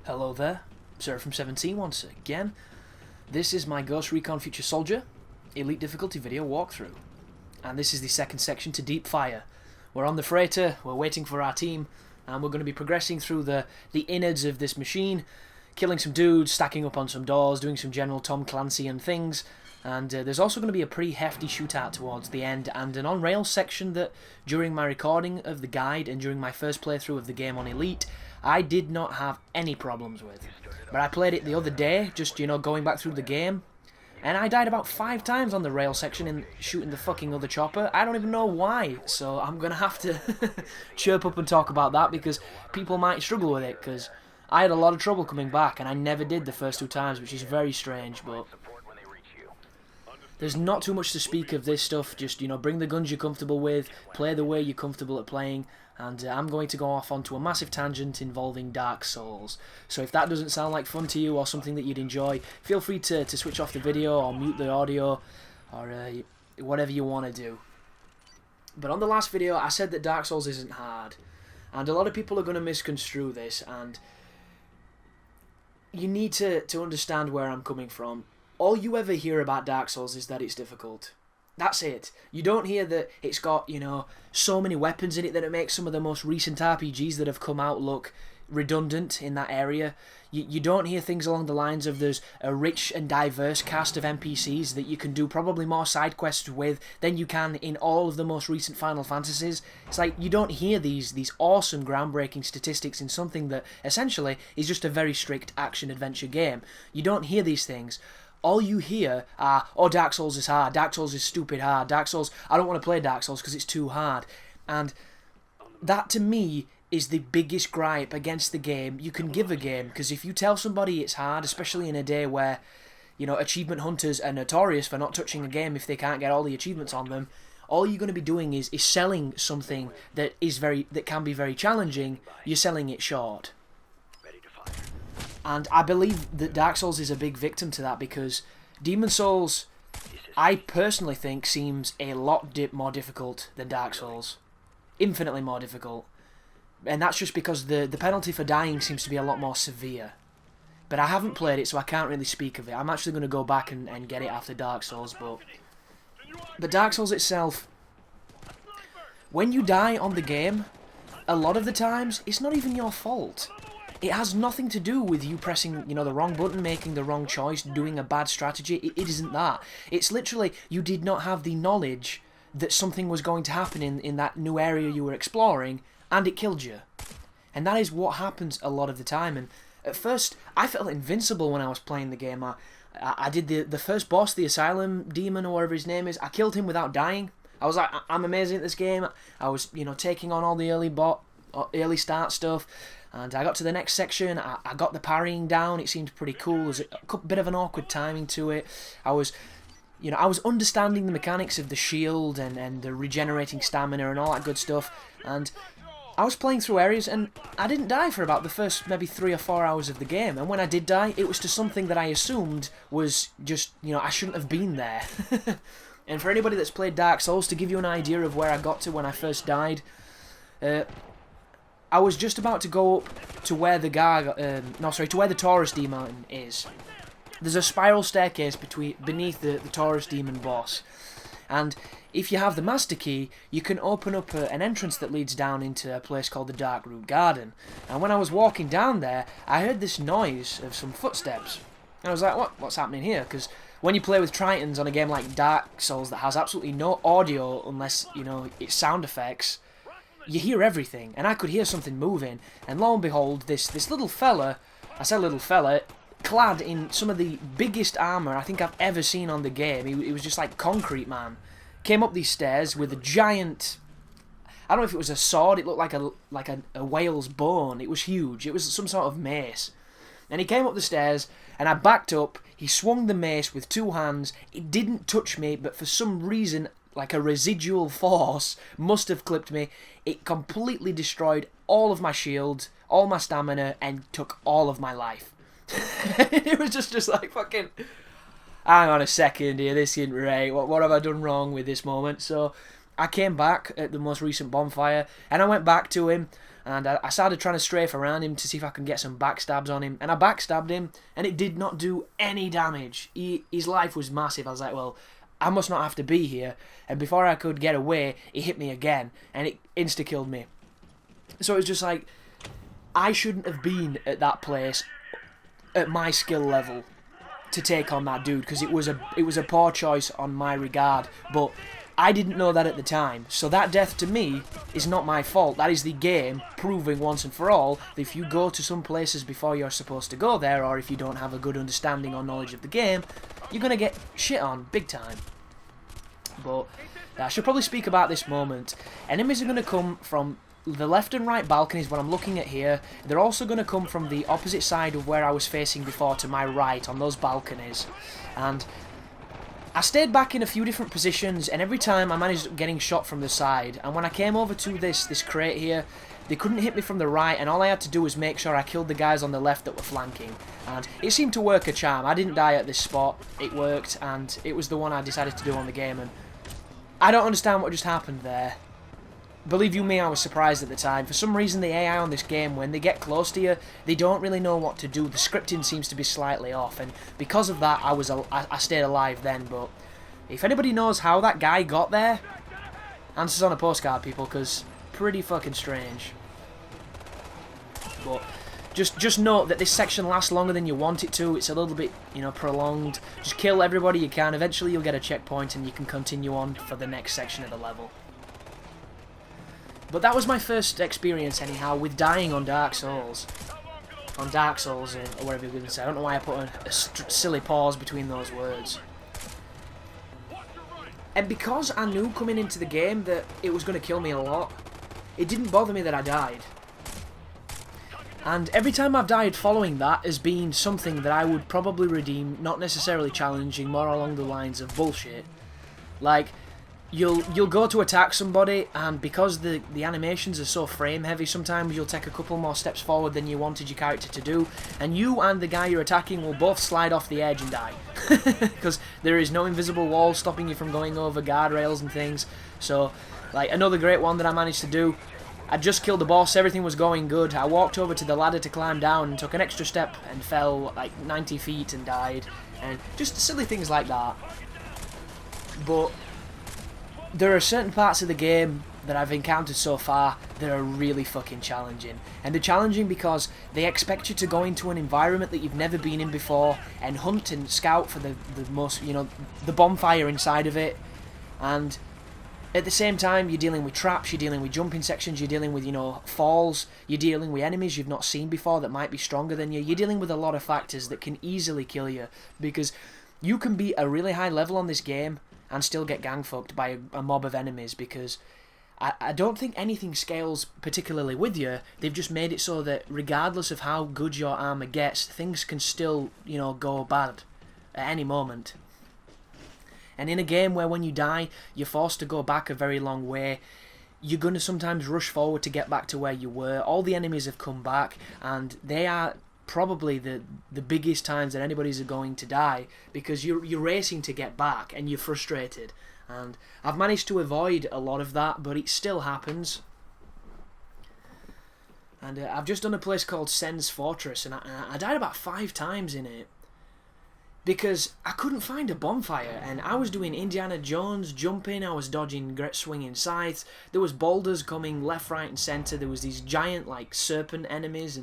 Hello there, Seraphim17 once again. This is my Ghost Recon Future Soldier Elite Difficulty video walkthrough. And this is the second section to Deep Fire. We're on the freighter, we're waiting for our team, and we're going to be progressing through the innards of this machine, killing some dudes, stacking up on some doors, doing some general Tom Clancy and things. And there's also going to be a pretty hefty shootout towards the end, and an on-rail section that, during my recording of the guide and during my first playthrough of the game on Elite, I did not have any problems with. But I played it the other day, just, going back through the game, and I died about 5 times on the rail section in shooting the fucking other chopper. I don't even know why, so I'm going to have to chirp up and talk about that, because people might struggle with it, because I had a lot of trouble coming back, and I never did the first 2 times, which is very strange, but there's not too much to speak of this stuff. Just, bring the guns you're comfortable with, play the way you're comfortable at playing, and I'm going to go off onto a massive tangent involving Dark Souls. So if that doesn't sound like fun to you or something that you'd enjoy, feel free to switch off the video or mute the audio or whatever you want to do. But on the last video, I said that Dark Souls isn't hard, and a lot of people are going to misconstrue this, and you need to understand where I'm coming from. All you ever hear about Dark Souls is that it's difficult. That's it. You don't hear that it's got, so many weapons in it that it makes some of the most recent RPGs that have come out look redundant in that area. You don't hear things along the lines of there's a rich and diverse cast of NPCs that you can do probably more side quests with than you can in all of the most recent Final Fantasies. It's like you don't hear these awesome groundbreaking statistics in something that essentially is just a very strict action-adventure game. You don't hear these things. All you hear are, oh, Dark Souls is hard, Dark Souls is stupid hard, Dark Souls, I don't want to play Dark Souls because it's too hard. And that, to me, is the biggest gripe against the game you can give a game, because if you tell somebody it's hard, especially in a day where, achievement hunters are notorious for not touching a game if they can't get all the achievements on them, all you're going to be doing is selling something that can be very challenging. You're selling it short. And I believe that Dark Souls is a big victim to that, because Demon Souls, I personally think, seems a lot more difficult than Dark Souls. Infinitely more difficult. And that's just because the penalty for dying seems to be a lot more severe. But I haven't played it, so I can't really speak of it. I'm actually going to go back and get it after Dark Souls, but Dark Souls itself, when you die on the game, a lot of the times, it's not even your fault. It has nothing to do with you pressing, the wrong button, making the wrong choice, doing a bad strategy. It isn't that. It's literally you did not have the knowledge that something was going to happen in that new area you were exploring, and it killed you. And that is what happens a lot of the time. And at first, I felt invincible when I was playing the game. I did the first boss, the Asylum Demon, or whatever his name is. I killed him without dying. I was like, I'm amazing at this game. I was, taking on all the early start stuff. And I got to the next section, I got the parrying down, it seemed pretty cool, there's a bit of an awkward timing to it. I was understanding the mechanics of the shield and the regenerating stamina and all that good stuff, and I was playing through areas and I didn't die for about the first maybe 3 or 4 hours of the game, and when I did die, it was to something that I assumed was just, I shouldn't have been there. And for anybody that's played Dark Souls, to give you an idea of where I got to when I first died, I was just about to go up to where the to where the Taurus Demon is. There's a spiral staircase beneath the Taurus Demon boss, and if you have the Master Key, you can open up an entrance that leads down into a place called the Dark Root Garden. And when I was walking down there, I heard this noise of some footsteps, and I was like, what's happening here? Because when you play with Tritons on a game like Dark Souls that has absolutely no audio unless, it's sound effects, you hear everything, and I could hear something moving, and lo and behold, this little fella, I said little fella, clad in some of the biggest armour I think I've ever seen on the game, he was just like Concrete Man, came up these stairs with a giant, I don't know if it was a sword, it looked like a whale's bone, it was huge, it was some sort of mace, and he came up the stairs, and I backed up, he swung the mace with 2 hands, it didn't touch me, but for some reason, like a residual force must have clipped me. It completely destroyed all of my shield, all my stamina, and took all of my life. It was just like fucking, hang on a second here, this isn't right. What have I done wrong with this moment? So I came back at the most recent bonfire, and I went back to him, and I started trying to strafe around him to see if I could get some backstabs on him, and I backstabbed him, and it did not do any damage. His life was massive. I was like, well, I must not have to be here, and before I could get away, he hit me again, and it insta-killed me. So it was just like, I shouldn't have been at that place at my skill level to take on that dude, because it was a poor choice on my regard, but I didn't know that at the time, so that death to me is not my fault. That is the game proving once and for all that if you go to some places before you're supposed to go there, or if you don't have a good understanding or knowledge of the game, you're going to get shit on big time. But I should probably speak about this moment. Enemies are going to come from the left and right balconies, what I'm looking at here. They're also going to come from the opposite side of where I was facing before, to my right, on those balconies. And I stayed back in a few different positions, and every time I managed getting shot from the side. And when I came over to this crate here, they couldn't hit me from the right, and all I had to do was make sure I killed the guys on the left that were flanking. And it seemed to work a charm. I didn't die at this spot. It worked, and it was the one I decided to do on the game. And I don't understand what just happened there. Believe you me, I was surprised at the time. For some reason, the AI on this game, when they get close to you, they don't really know what to do. The scripting seems to be slightly off, and because of that, I stayed alive then. But if anybody knows how that guy got there, answers on a postcard, people, because pretty fucking strange. But just note that this section lasts longer than you want it to. It's a little bit, you know, prolonged. Just kill everybody you can. Eventually, you'll get a checkpoint, and you can continue on for the next section of the level. But that was my first experience, anyhow, with dying on Dark Souls. On Dark Souls, or whatever you're going to say. I don't know why I put a silly pause between those words. And because I knew coming into the game that it was going to kill me a lot, it didn't bother me that I died. And every time I've died following that has been something that I would probably redeem, not necessarily challenging, more along the lines of bullshit. Like, You'll go to attack somebody, and because the animations are so frame heavy, sometimes you'll take a couple more steps forward than you wanted your character to do, and you and the guy you're attacking will both slide off the edge and die. Because there is no invisible wall stopping you from going over guardrails and things. So, like, another great one that I managed to do, I just killed the boss, everything was going good, I walked over to the ladder to climb down and took an extra step and fell like 90 feet and died, and just silly things like that. But there are certain parts of the game that I've encountered so far that are really fucking challenging. And they're challenging because they expect you to go into an environment that you've never been in before and hunt and scout for the most, you know, the bonfire inside of it. And at the same time, you're dealing with traps, you're dealing with jumping sections, you're dealing with, you know, falls, you're dealing with enemies you've not seen before that might be stronger than you. You're dealing with a lot of factors that can easily kill you, because you can be a really high level on this game and still get gang fucked by a mob of enemies, because I don't think anything scales particularly with you. They've just made it so that regardless of how good your armor gets, things can still, you know, go bad at any moment. And in a game where when you die, you're forced to go back a very long way, you're going to sometimes rush forward to get back to where you were. All the enemies have come back, and they are probably the biggest times that anybody's going to die, because you're racing to get back and you're frustrated. And I've managed to avoid a lot of that, but it still happens. And I've just done a place called Sen's Fortress, and I died about 5 times in it because I couldn't find a bonfire, and I was doing Indiana Jones jumping, I was dodging swinging scythes, there was boulders coming left, right and centre, there was these giant like serpent enemies,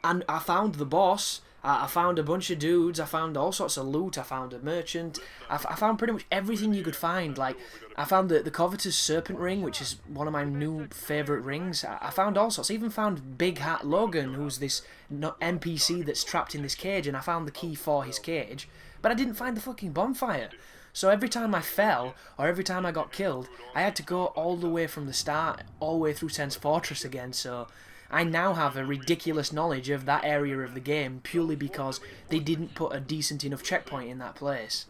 and I found the boss, I found a bunch of dudes, I found all sorts of loot, I found a merchant, I found pretty much everything you could find. Like, I found the Covetous Serpent Ring, which is one of my new favourite rings. I found all sorts. I even found Big Hat Logan, who's this NPC that's trapped in this cage, and I found the key for his cage, but I didn't find the fucking bonfire. So every time I fell, or every time I got killed, I had to go all the way from the start, all the way through Sen's Fortress again, so I now have a ridiculous knowledge of that area of the game purely because they didn't put a decent enough checkpoint in that place.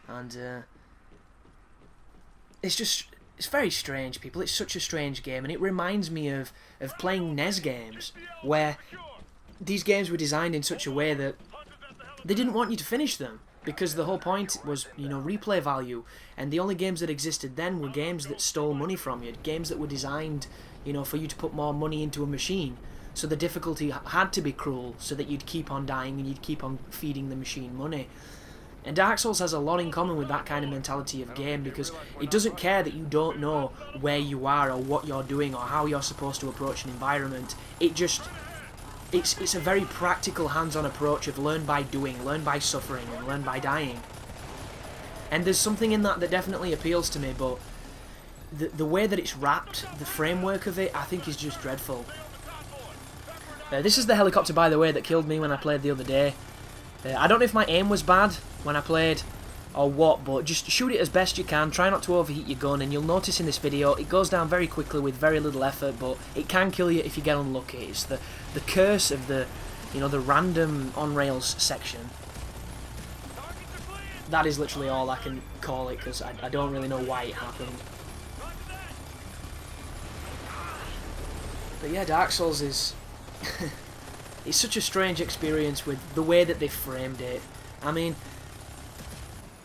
And it's very strange, people. It's such a strange game, and it reminds me of playing NES games, where these games were designed in such a way that they didn't want you to finish them. because the whole point was, you know, replay value, and the only games that existed then were games that stole money from you, games that were designed, you know, for you to put more money into a machine. So the difficulty had to be cruel, so that you'd keep on dying and you'd keep on feeding the machine money. And Dark Souls has a lot in common with that kind of mentality of game, because it doesn't care that you don't know where you are or what you're doing or how you're supposed to approach an environment. It's a very practical, hands-on approach of learn by doing, learn by suffering, and learn by dying. And there's something in that that definitely appeals to me, but the way that it's wrapped, the framework of it, I think is just dreadful. This is the helicopter, by the way, that killed me when I played the other day. I don't know if my aim was bad when I played or what, but just shoot it as best you can. Try not to overheat your gun, and you'll notice in this video it goes down very quickly with very little effort, but it can kill you if you get unlucky. It's the curse of the, you know, the random on-rails section. That is literally all I can call it, because I don't really know why it happened. But yeah, Dark Souls is... it's such a strange experience with the way that they framed it. I mean,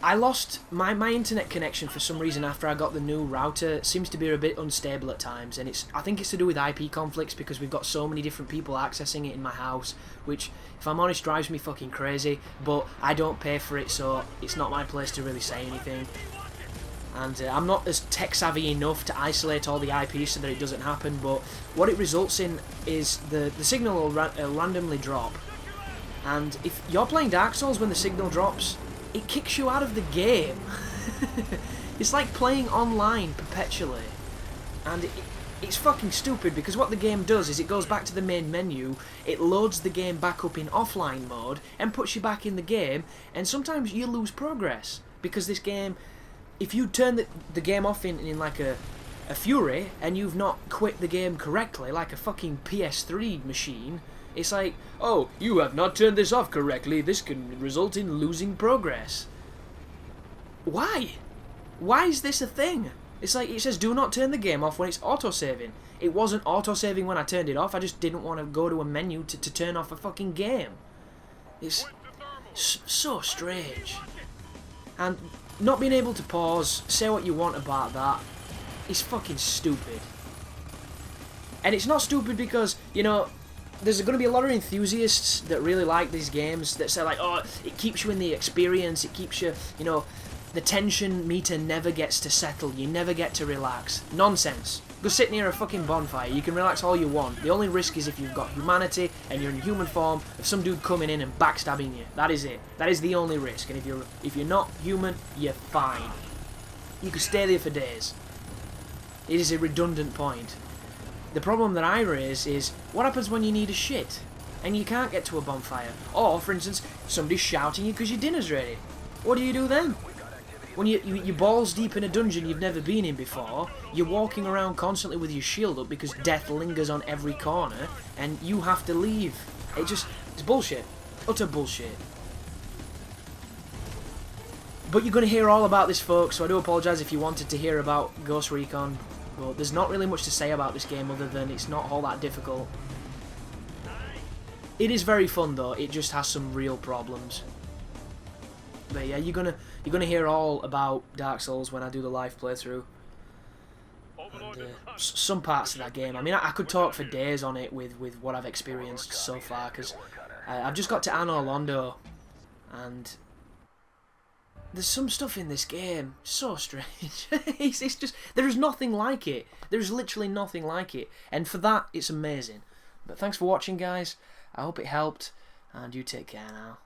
I lost my internet connection for some reason after I got the new router. It seems to be a bit unstable at times, and I think it's to do with IP conflicts, because we've got so many different people accessing it in my house, which, if I'm honest, drives me fucking crazy, but I don't pay for it, so it's not my place to really say anything. And I'm not as tech-savvy enough to isolate all the IPs so that it doesn't happen, but what it results in is the signal will randomly drop. And if you're playing Dark Souls when the signal drops, it kicks you out of the game. It's like playing online perpetually. And it's fucking stupid, because what the game does is it goes back to the main menu, it loads the game back up in offline mode, and puts you back in the game, and sometimes you lose progress, because this game... if you turn the game off in like a fury, and you've not quit the game correctly, like a fucking PS3 machine, it's like, oh, you have not turned this off correctly, this can result in losing progress. Why? Why is this a thing? It's like, it says do not turn the game off when it's autosaving. It wasn't autosaving when I turned it off, I just didn't want to go to a menu to turn off a fucking game. It's so strange. And not being able to pause, say what you want about that, is fucking stupid. And it's not stupid because, you know, there's going to be a lot of enthusiasts that really like these games that say like, oh, it keeps you in the experience, it keeps you, you know, the tension meter never gets to settle, you never get to relax. Nonsense. Go sit near a fucking bonfire, you can relax all you want. The only risk is if you've got humanity and you're in human form of some dude coming in and backstabbing you. That is it. That is the only risk. And if you're not human, you're fine. You could stay there for days. It is a redundant point. The problem that I raise is, what happens when you need a shit and you can't get to a bonfire? Or, for instance, somebody's shouting you because your dinner's ready. What do you do then? When you're balls deep in a dungeon you've never been in before, you're walking around constantly with your shield up because death lingers on every corner, and you have to leave. It's bullshit. Utter bullshit. But you're going to hear all about this, folks, so I do apologise if you wanted to hear about Ghost Recon, but there's not really much to say about this game other than it's not all that difficult. It is very fun though, it just has some real problems. But yeah, you're gonna hear all about Dark Souls when I do the live playthrough. And, some parts of that game, I mean, I could talk for days on it with what I've experienced so far, because I've just got to Anor Londo, and there's some stuff in this game so strange. it's just, there is nothing like it. There is literally nothing like it, and for that, it's amazing. But thanks for watching, guys. I hope it helped, and you take care now.